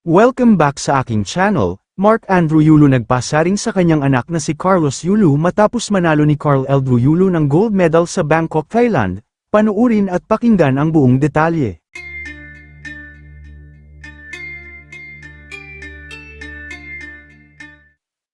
Welcome back sa aking channel. Mark Andrew Yulu nagpasaring sa kanyang anak na si Carlos Yulu matapos manalo ni Carl Andrew Yulu ng gold medal sa Bangkok, Thailand. Panuurin at pakinggan ang buong detalye.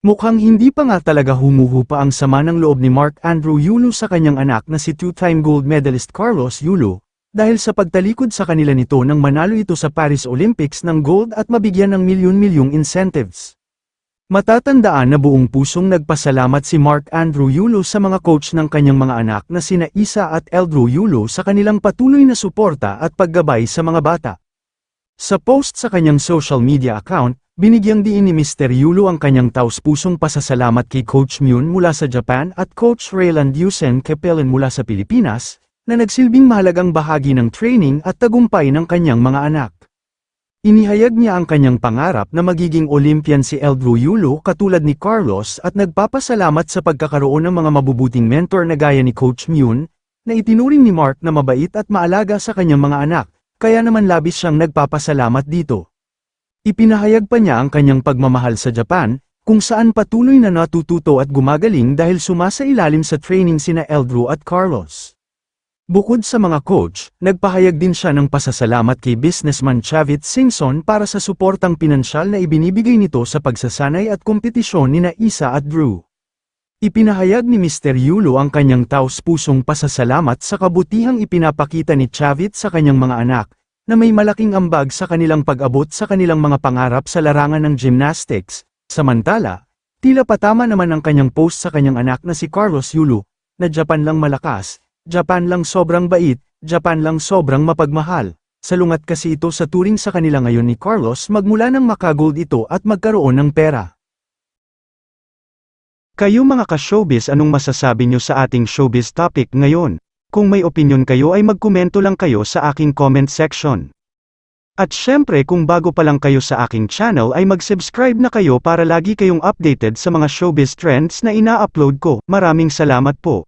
Mukhang hindi pa nga talaga humuhupa ang sama ng loob ni Mark Andrew Yulu sa kanyang anak na si two-time gold medalist Carlos Yulu, dahil sa pagtalikod sa kanila nito nang manalo ito sa Paris Olympics ng gold at mabigyan ng milyon-milyong incentives. Matatandaan na buong pusong nagpasalamat si Mark Andrew Yulu sa mga coach ng kanyang mga anak na sina Isa at Eldrew Yulu sa kanilang patuloy na suporta at paggabay sa mga bata. Sa post sa kanyang social media account, binigyang diin ni Mr. Yulu ang kanyang taus-pusong pasasalamat kay Coach Myun mula sa Japan at Coach Raylan Dusen Capellan mula sa Pilipinas, na nagsilbing mahalagang bahagi ng training at tagumpay ng kanyang mga anak. Inihayag niya ang kanyang pangarap na magiging Olympian si Eldrew Yulu katulad ni Carlos at nagpapasalamat sa pagkakaroon ng mga mabubuting mentor na gaya ni Coach Myun, na itinuring ni Mark na mabait at maalaga sa kanyang mga anak, kaya naman labis siyang nagpapasalamat dito. Ipinahayag pa niya ang kanyang pagmamahal sa Japan, kung saan patuloy na natututo at gumagaling dahil sumasailalim sa training sina Eldrew at Carlos. Bukod sa mga coach, nagpahayag din siya ng pasasalamat kay businessman Chavit Singson para sa suportang pinansyal na ibinibigay nito sa pagsasanay at kompetisyon nina Isa at Drew. Ipinahayag ni Mr. Yulu ang kanyang taus-pusong pasasalamat sa kabutihang ipinapakita ni Chavit sa kanyang mga anak, na may malaking ambag sa kanilang pag-abot sa kanilang mga pangarap sa larangan ng gymnastics. Samantala, tila patama naman ang kanyang post sa kanyang anak na si Carlos Yulu, na Japan lang malakas, Japan lang sobrang bait, Japan lang sobrang mapagmahal. Salungat kasi ito sa turing sa kanila ngayon ni Carlos magmula nang makagold ito at magkaroon ng pera. Kayo mga ka-showbiz, anong masasabi nyo sa ating showbiz topic ngayon? Kung may opinion kayo ay magkomento lang kayo sa aking comment section. At syempre kung bago pa lang kayo sa aking channel ay mag-subscribe na kayo para lagi kayong updated sa mga showbiz trends na ina-upload ko. Maraming salamat po.